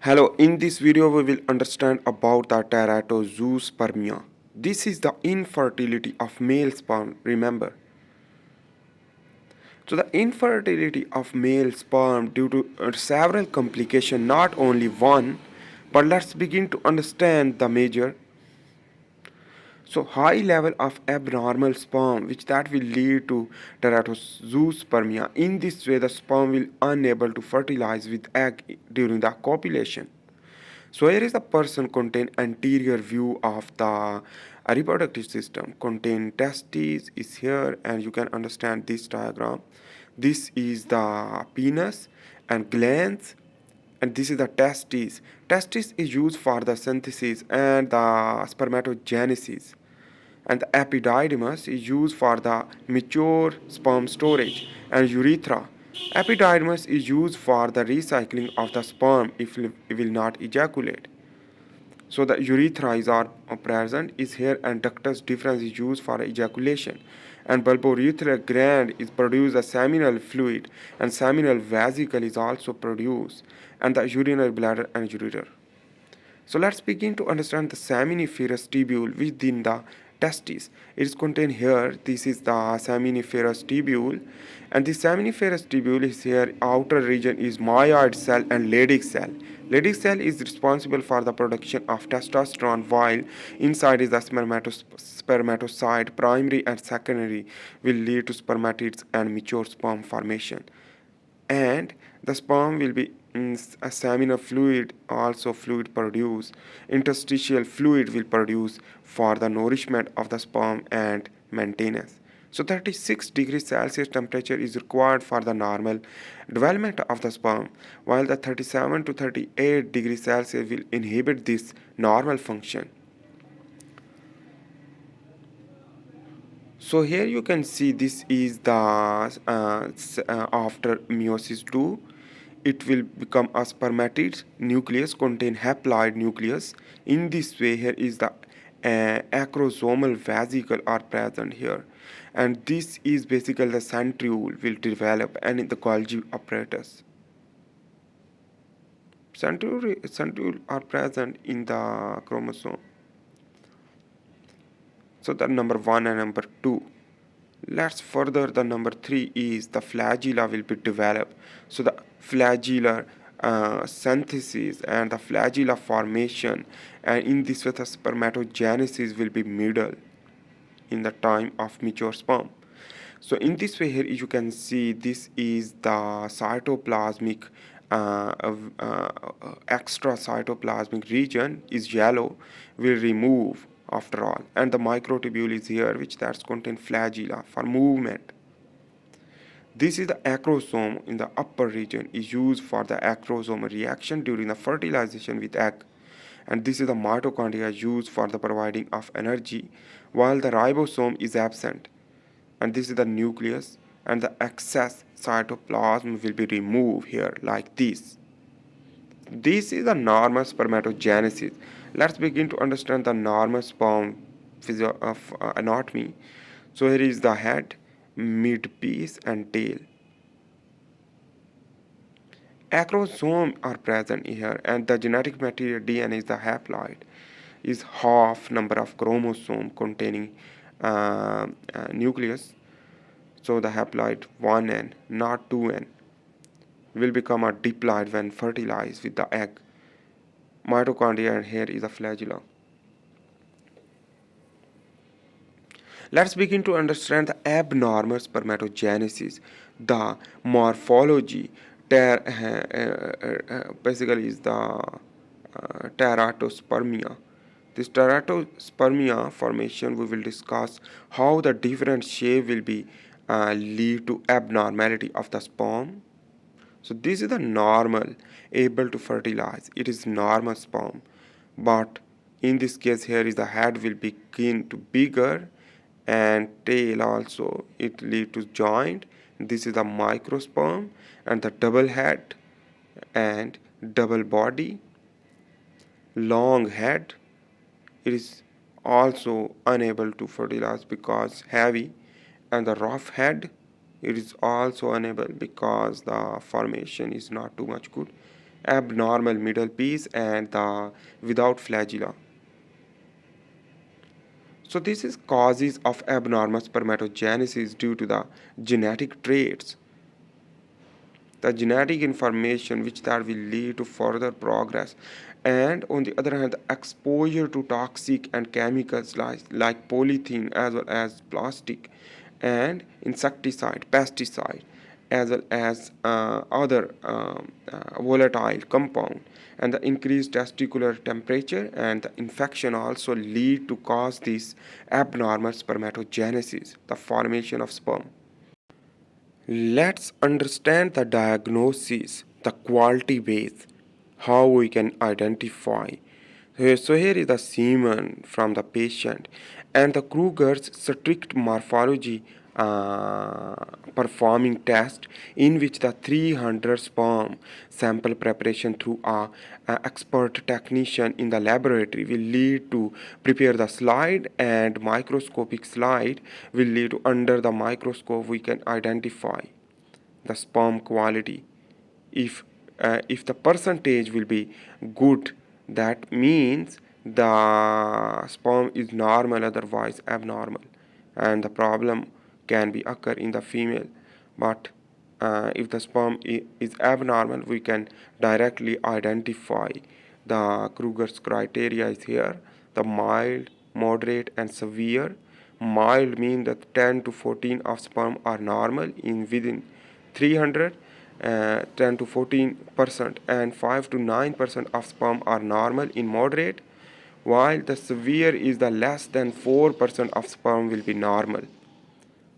Hello, in this video we will understand about the Teratozoospermia. This is the infertility of male sperm, remember. So the infertility of male sperm due to several complications, not only one, but let's begin to understand the major. So high level of abnormal sperm which that will lead to teratozoospermia. In this way the sperm will unable to fertilize with egg during the copulation. So here is the person contain anterior view of the reproductive system. Contain testes is here and you can understand this diagram. This is the penis and glands and this is the testes. Testis is used for the synthesis and the spermatogenesis and the epididymis is used for the mature sperm storage and urethra. Epididymis is used for the recycling of the sperm if it will not ejaculate. So the urethra is are present is here and ductus deferens is used for ejaculation and bulbourethral gland is produce a seminal fluid and seminal vesicle is also produced and the urinary bladder and ureter. So let's begin to understand the seminiferous tubule within the testis. It is contained here. This is the seminiferous tubule, and the seminiferous tubule is here. Outer region is myoid cell and Leydig cell. Leydig cell is responsible for the production of testosterone, while inside is the spermatocyte. Primary and secondary will lead to spermatids and mature sperm formation and the sperm will be a seminal fluid also fluid produce interstitial fluid will produce for the nourishment of the sperm and maintenance. So 36 degrees Celsius temperature is required for the normal development of the sperm, while the 37 to 38 degrees Celsius will inhibit this normal function. So here you can see this is the after meiosis 2 it will become a spermatid nucleus contain haploid nucleus. In this way here is the acrosomal vesicle are present here and this is basically the centriole will develop and in the Golgi apparatus. Centriole are present in the chromosome. So the number 1 and number 2. Let's further the number 3 is the flagella will be developed. So the flagellar synthesis and the flagella formation and in this way the spermatogenesis will be middle in the time of mature sperm. So in this way here you can see this is the cytoplasmic extra cytoplasmic region is yellow will remove after all and the microtubule is here which that's contain flagella for movement. This is the acrosome in the upper region is used for the acrosomal reaction during the fertilization with egg and this is the mitochondria used for the providing of energy while the ribosome is absent and this is the nucleus and the excess cytoplasm will be removed here like this. This is the normal spermatogenesis. Let's begin to understand the normal sperm anatomy. So here is the head, midpiece and tail. Acrosomes are present here and the genetic material DNA is the haploid is half number of chromosome containing nucleus. So the haploid 1n not 2n will become a diploid when fertilized with the egg. Mitochondria and here is a flagella. Let's begin to understand the abnormal spermatogenesis. The morphology basically is the teratospermia. This teratospermia formation we will discuss how the different shape will be lead to abnormality of the sperm. So this is the normal able to fertilize. It is normal sperm. But in this case here is the head will begin to bigger and tail also it lead to joint. This is the microsperm and the double head and double body, long head. It is also unable to fertilize because heavy and the rough head it is also unable because the formation is not too much good abnormal middle piece, and the without flagella. So this is causes of abnormal spermatogenesis due to the genetic traits, the genetic information which that will lead to further progress, and on the other hand, the exposure to toxic and chemicals like polythene as well as plastic and insecticide, pesticide, as well as other volatile compound, and the increased testicular temperature and the infection also lead to cause this abnormal spermatogenesis, the formation of sperm. Let's understand the diagnosis, the quality base, how we can identify. So here is the semen from the patient and the Kruger's strict morphology performing test in which the 300 sperm sample preparation through a expert technician in the laboratory will lead to prepare the slide, and microscopic slide will lead to under the microscope we can identify the sperm quality. If if the percentage will be good, that means the sperm is normal, otherwise abnormal, and the problem can be occur in the female. But if the sperm is abnormal, we can directly identify. The Kruger's criteria is here: the mild, moderate, and severe. Mild means that 10 to 14 of sperm are normal in within 300, 10 to 14%, and 5 to 9% of sperm are normal in moderate, while the severe is the less than 4% of sperm will be normal.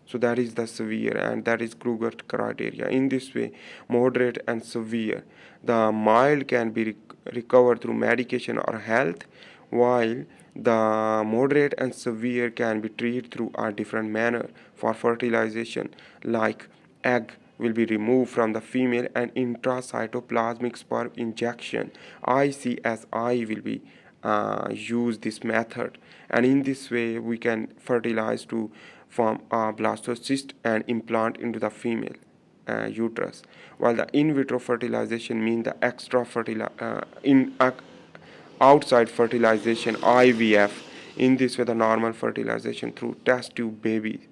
So that is the severe, and that is Kruger criteria. In this way, moderate and severe. The mild can be recovered through medication or health, while the moderate and severe can be treated through a different manner for fertilization, like egg will be removed from the female and intracytoplasmic sperm injection, ICSI, will be use this method, and in this way we can fertilize to form a blastocyst and implant into the female uterus, while the in vitro fertilization means the extra outside fertilization, IVF. In this way, the normal fertilization through test tube baby.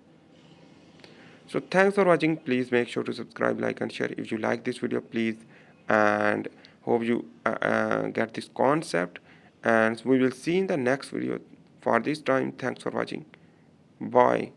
So thanks for watching. Please make sure to subscribe, like, and share if you like this video, please, and hope you get this concept, and we will see in the next video. For this time, thanks for watching. Bye.